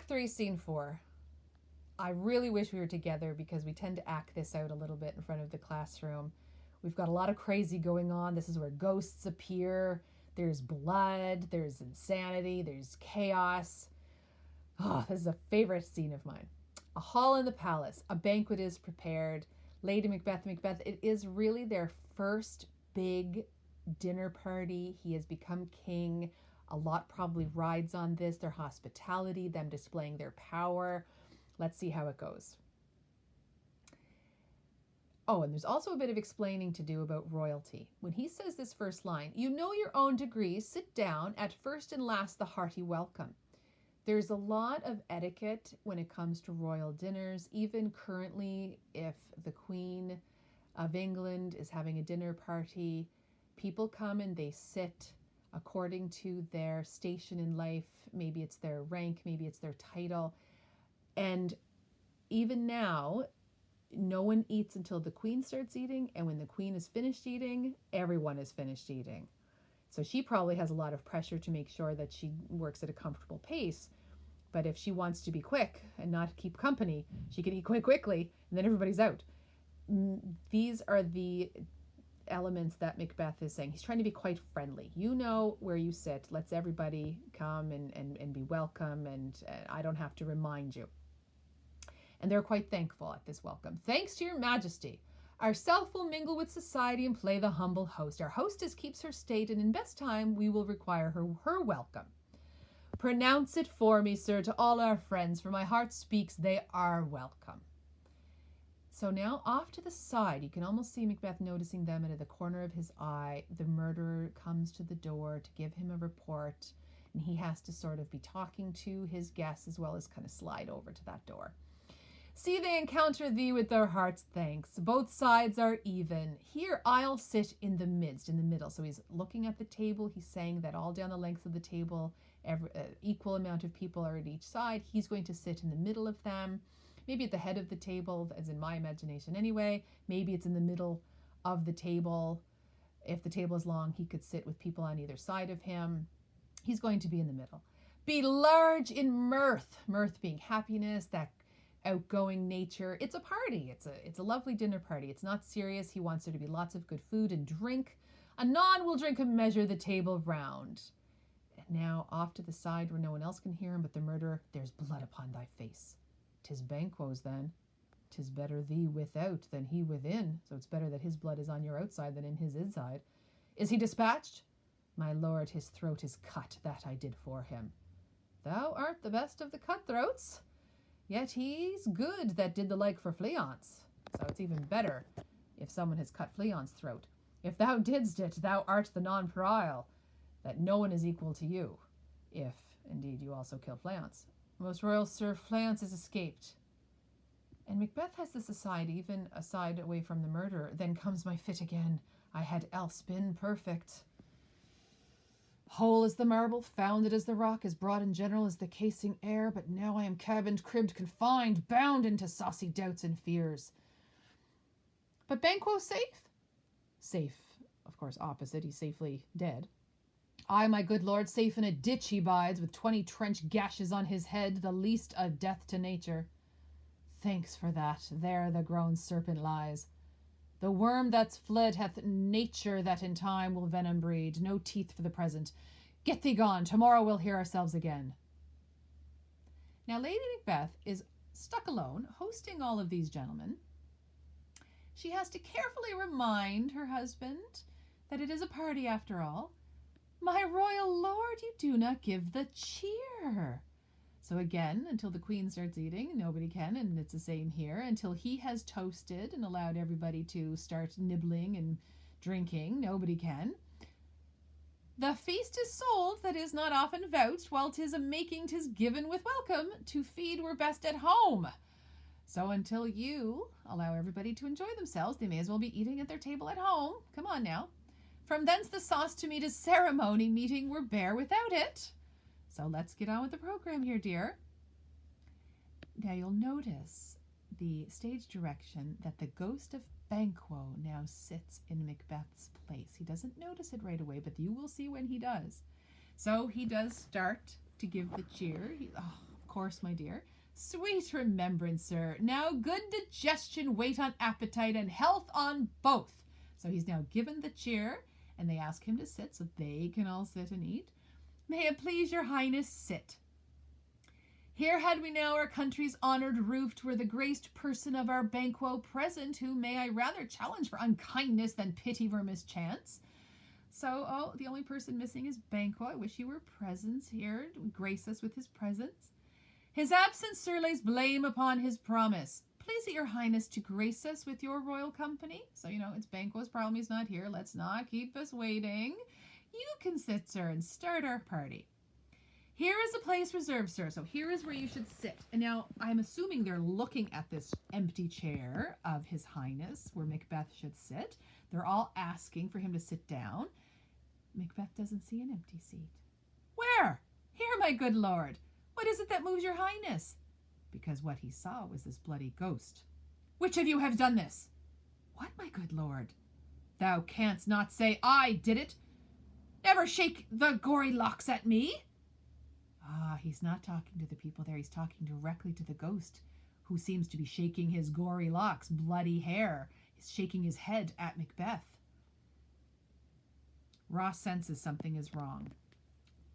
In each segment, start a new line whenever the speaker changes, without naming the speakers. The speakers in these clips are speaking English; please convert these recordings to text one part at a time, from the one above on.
Act 3, Scene 4. I really wish we were together because we tend to act this out a little bit in front of the classroom. We've got a lot of crazy going on. This is where ghosts appear. There's blood, there's insanity, there's chaos. Oh, this is a favorite scene of mine. A hall in the palace. A banquet is prepared. Lady Macbeth, it is really their first big dinner party. He has become king. A lot probably rides on this, their hospitality, them displaying their power. Let's see how it goes. Oh, and there's also a bit of explaining to do about royalty. When he says this first line, you know your own degree, sit down, at first and last the hearty welcome. There's a lot of etiquette when it comes to royal dinners. Even currently, if the Queen of England is having a dinner party, people come and they sit according to their station in life. Maybe it's their rank, maybe it's their title. And even now, no one eats until the Queen starts eating. And when the Queen is finished eating, everyone is finished eating. So she probably has a lot of pressure to make sure that she works at a comfortable pace. But if she wants to be quick and not keep company, she can eat quickly, and then everybody's out. These are the elements that Macbeth is saying. He's trying to be quite friendly. You know where you sit. Let's everybody come and be welcome, and I don't have to remind you. And they're quite thankful at this welcome. Thanks to your majesty. Ourself will mingle with society and play the humble host. Our hostess keeps her state, and in best time we will require her welcome. Pronounce it for me, sir, to all our friends, for my heart speaks they are welcome. So now off to the side, you can almost see Macbeth noticing them, and at the corner of his eye, the murderer comes to the door to give him a report, and he has to sort of be talking to his guests as well as kind of slide over to that door. See, they encounter thee with their heart's thanks. Both sides are even. Here I'll sit in the midst, in the middle. So he's looking at the table. He's saying that all down the length of the table, equal amount of people are at each side. He's going to sit in the middle of them. Maybe at the head of the table, as in my imagination anyway. Maybe it's in the middle of the table. If the table is long, he could sit with people on either side of him. He's going to be in the middle. Be large in mirth. Mirth being happiness, that outgoing nature. It's a party. It's a lovely dinner party. It's not serious. He wants there to be lots of good food and drink. Anon will drink and measure the table round. And now off to the side where no one else can hear him but the murderer, there's blood upon thy face. 'Tis Banquo's then. 'Tis better thee without than he within. So it's better that his blood is on your outside than in his inside. Is he dispatched? My lord, his throat is cut. That I did for him. Thou art the best of the cutthroats. Yet he's good that did the like for Fleance. So it's even better if someone has cut Fleance's throat. If thou didst it, thou art the nonpareil, that no one is equal to you, if, indeed, you also kill Fleance. Most royal Sir, Fleance is escaped. And Macbeth has this aside, even aside away from the murderer. Then comes my fit again. I had else been perfect. Whole as the marble, founded as the rock, as broad and general as the casing air, but now I am cabined, cribbed, confined, bound into saucy doubts and fears. But Banquo safe? Safe, of course, opposite, he's safely dead. I, my good lord, safe in a ditch he bides, with 20 trench gashes on his head, the least a death to nature. Thanks for that, there the grown serpent lies. The worm that's fled hath nature that in time will venom breed. No teeth for the present. Get thee gone. Tomorrow we'll hear ourselves again. Now Lady Macbeth is stuck alone, hosting all of these gentlemen. She has to carefully remind her husband that it is a party after all. My royal lord, you do not give the cheer. So again, until the Queen starts eating, nobody can, and it's the same here. Until he has toasted and allowed everybody to start nibbling and drinking, nobody can. The feast is sold that is not often vouched, while 'tis a making 'tis given with welcome. To feed were best at home. So until you allow everybody to enjoy themselves, they may as well be eating at their table at home. Come on now. From thence the sauce to meat is ceremony, meeting were bare without it. So let's get on with the program here, dear. Now you'll notice the stage direction that the ghost of Banquo now sits in Macbeth's place. He doesn't notice it right away, but you will see when he does. So he does start to give the cheer. Of course, my dear. Sweet remembrancer. Now good digestion, weight on appetite, and health on both. So he's now given the chair, and they ask him to sit so they can all sit and eat. May it please your highness, sit. Here had we now our country's honoured roofed, were the graced person of our Banquo present, who may I rather challenge for unkindness than pity for mischance. So, the only person missing is Banquo. I wish you were present here, to grace us with his presence. His absence, sir, lays blame upon his promise. Please it your highness to grace us with your royal company. So, it's Banquo's problem he's not here. Let's not keep us waiting. You can sit, sir, and start our party. Here is a place reserved, sir. So here is where you should sit. And now I'm assuming they're looking at this empty chair of His Highness where Macbeth should sit. They're all asking for him to sit down. Macbeth doesn't see an empty seat. Where? Here, my good lord. What is it that moves your highness? Because what he saw was this bloody ghost. Which of you have done this? What, my good lord? Thou canst not say I did it. Never shake the gory locks at me. Ah, he's not talking to the people there. He's talking directly to the ghost, who seems to be shaking his gory locks, bloody hair. He's shaking his head at Macbeth. Ross senses something is wrong.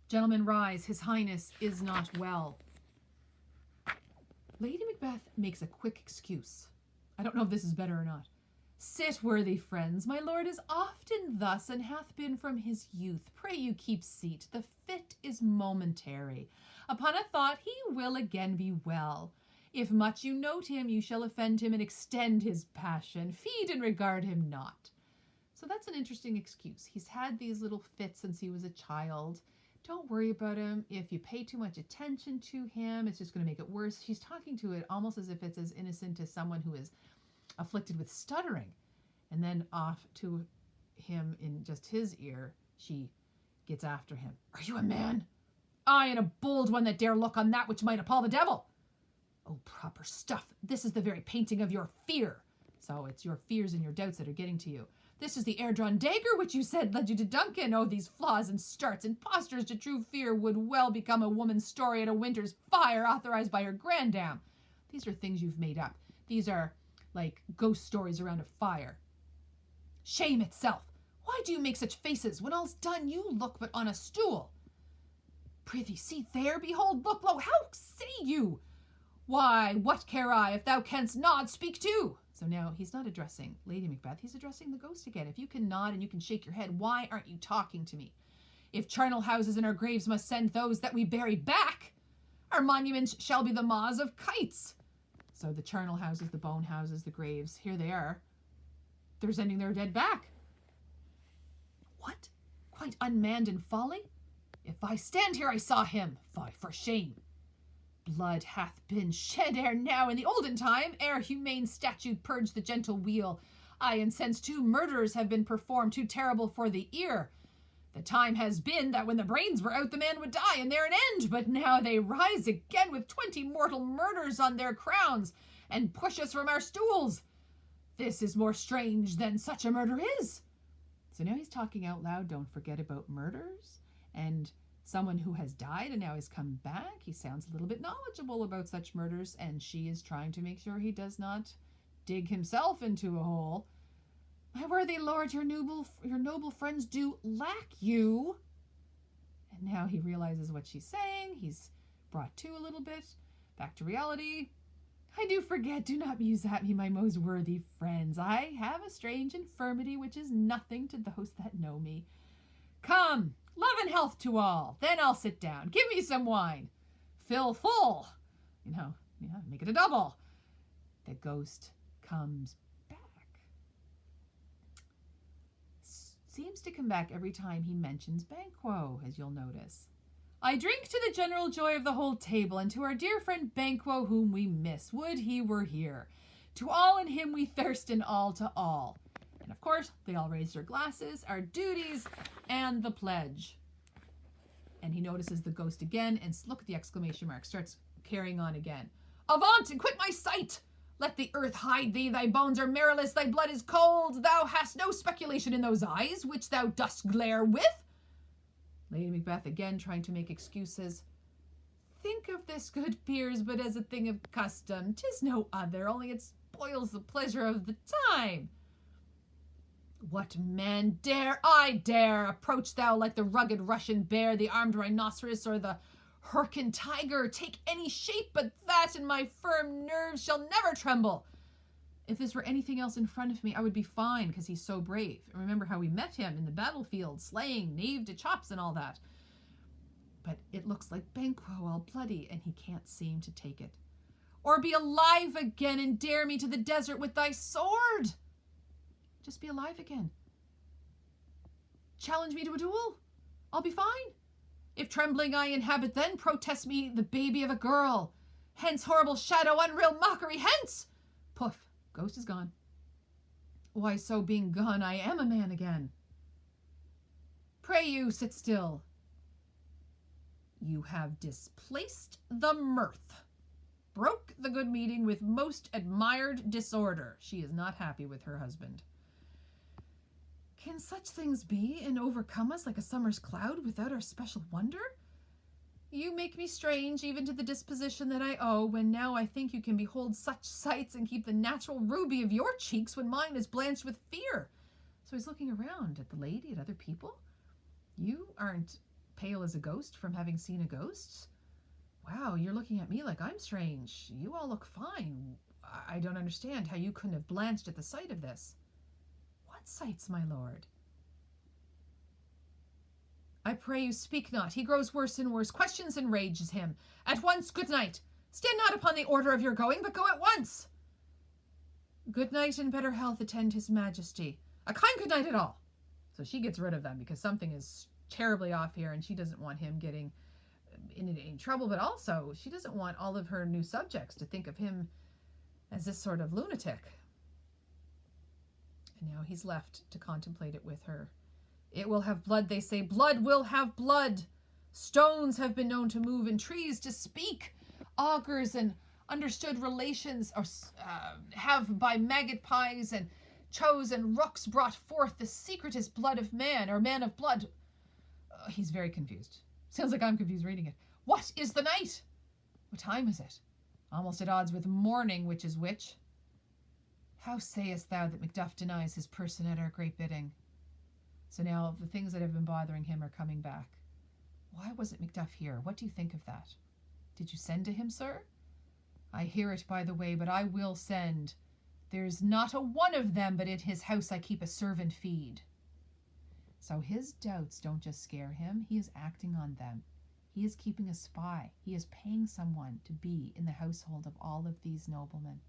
Gentlemen, rise. His Highness is not well. Lady Macbeth makes a quick excuse. I don't know if this is better or not. Sit, worthy friends. My lord is often thus, and hath been from his youth. Pray you keep seat. The fit is momentary. Upon a thought he will again be well. If much you note him, you shall offend him and extend his passion. Feed and regard him not. So that's an interesting excuse. He's had these little fits since he was a child. Don't worry about him. If you pay too much attention to him, it's just going to make it worse. She's talking to it almost as if it's as innocent as someone who is afflicted with stuttering. And then off to him in just his ear, she gets after him. Are you a man? Aye, and a bold one that dare look on that which might appall the devil. Oh, proper stuff. This is the very painting of your fear. So it's your fears and your doubts that are getting to you. This is the air-drawn dagger which you said led you to Duncan. Oh, these flaws and starts and postures to true fear would well become a woman's story at a winter's fire authorized by her grandam. These are things you've made up. These are like ghost stories around a fire. Shame itself! Why do you make such faces? When all's done, you look but on a stool. Prithee, see there, behold, look, lo, how say you? Why, what care I, if thou canst nod, speak too. So now he's not addressing Lady Macbeth, he's addressing the ghost again. If you can nod and you can shake your head, why aren't you talking to me? If charnel houses and our graves must send those that we bury back, our monuments shall be the maws of kites. So the charnel houses, the bone houses, the graves, here they are. They're sending their dead back. What? Quite unmanned in folly? If I stand here, I saw him. Fie, for shame. Blood hath been shed ere now in the olden time, ere humane statute purged the gentle wheel. Aye, and since 2 murders have been performed, too terrible for the ear. The time has been that when the brains were out, the man would die, and there an end. But now they rise again with 20 mortal murders on their crowns, and push us from our stools. This is more strange than such a murder is. So now he's talking out loud. Don't forget about murders and someone who has died and now has come back. He sounds a little bit knowledgeable about such murders, and she is trying to make sure he does not dig himself into a hole. My worthy lord, your noble friends do lack you. And now he realizes what she's saying. He's brought to a little bit. Back to reality. I do forget, do not muse at me, my most worthy friends. I have a strange infirmity which is nothing to those that know me. Come, love and health to all. Then I'll sit down. Give me some wine. Fill full. Make it a double. The ghost comes back. Seems to come back every time he mentions Banquo, as you'll notice. I drink to the general joy of the whole table, and to our dear friend Banquo, whom we miss. Would he were here. To all in him we thirst, and all to all. And of course, they all raise their glasses, our duties, and the pledge. And he notices the ghost again, and look at the exclamation mark, starts carrying on again. Avaunt, and quit my sight! Let the earth hide thee, thy bones are marrowless, thy blood is cold, thou hast no speculation in those eyes, which thou dost glare with. Lady Macbeth again trying to make excuses. Think of this, good peers, but as a thing of custom. 'Tis no other, only it spoils the pleasure of the time. What man dare? I dare. Approach thou like the rugged Russian bear, the armed rhinoceros, or the Hyrcan tiger. Take any shape but that, and my firm nerves shall never tremble. If this were anything else in front of me, I would be fine, because he's so brave. And remember how we met him in the battlefield, slaying knave to chops and all that. But it looks like Banquo all bloody, and he can't seem to take it. Or be alive again, and dare me to the desert with thy sword. Just be alive again. Challenge me to a duel. I'll be fine. If trembling I inhabit, then protest me the baby of a girl. Hence, horrible shadow, unreal mockery, hence! Poof, ghost is gone. Why, so being gone, I am a man again. Pray you, sit still. You have displaced the mirth. Broke the good meeting with most admired disorder. She is not happy with her husband. Can such things be and overcome us like a summer's cloud without our special wonder? You make me strange even to the disposition that I owe, when now I think you can behold such sights and keep the natural ruby of your cheeks when mine is blanched with fear. So he's looking around at the lady, at other people. You aren't pale as a ghost from having seen a ghost? Wow, you're looking at me like I'm strange. You all look fine. I don't understand how you couldn't have blanched at the sight of this. What sights, my lord? I pray you speak not. He grows worse and worse. Questions enrages him. At once, good night. Stand not upon the order of your going, but go at once. Good night and better health attend his majesty. A kind good night at all. So she gets rid of them because something is terribly off here, and she doesn't want him getting in any trouble, but also she doesn't want all of her new subjects to think of him as this sort of lunatic. And now he's left to contemplate it with her. It will have blood, they say. Blood will have blood. Stones have been known to move and trees to speak. Augurs and understood relations are, have by magpies and chows and rooks brought forth the secretest blood of man, or man of blood. He's very confused. Sounds like I'm confused reading it. What is the night? What time is it? Almost at odds with morning, which is which. How sayest thou that Macduff denies his person at our great bidding? So now the things that have been bothering him are coming back. Why wasn't Macduff here? What do you think of that? Did you send to him, sir? I hear it by the way, but I will send. There's not a one of them, but in his house I keep a servant feed. So his doubts don't just scare him. He is acting on them. He is keeping a spy. He is paying someone to be in the household of all of these noblemen.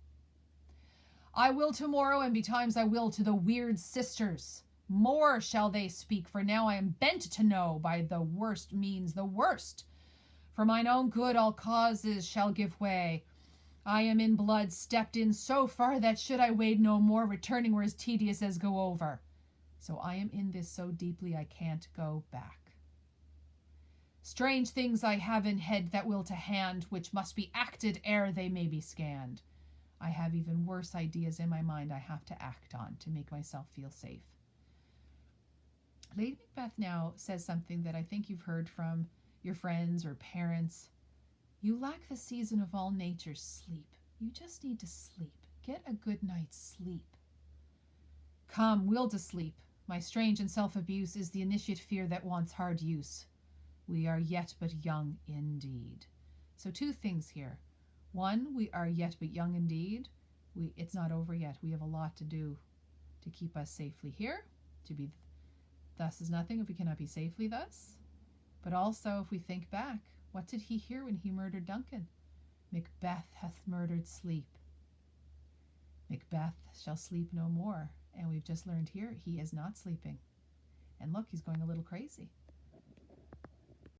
I will tomorrow, and betimes I will to the weird sisters. More shall they speak, for now I am bent to know by the worst means the worst. For mine own good all causes shall give way. I am in blood stepped in so far that should I wade no more, returning were as tedious as go over. So I am in this so deeply I can't go back. Strange things I have in head that will to hand, which must be acted ere they may be scanned. I have even worse ideas in my mind I have to act on to make myself feel safe. Lady Macbeth now says something that I think you've heard from your friends or parents. You lack the season of all nature's sleep. You just need to sleep. Get a good night's sleep. Come, will to sleep. My strange and self-abuse is the initiate fear that wants hard use. We are yet but young indeed. So two things here. One, we are yet but young indeed. It's not over yet. We have a lot to do to keep us safely here. To be thus is nothing if we cannot be safely thus. But also, if we think back, what did he hear when he murdered Duncan? Macbeth hath murdered sleep. Macbeth shall sleep no more. And we've just learned here he is not sleeping. And look, he's going a little crazy.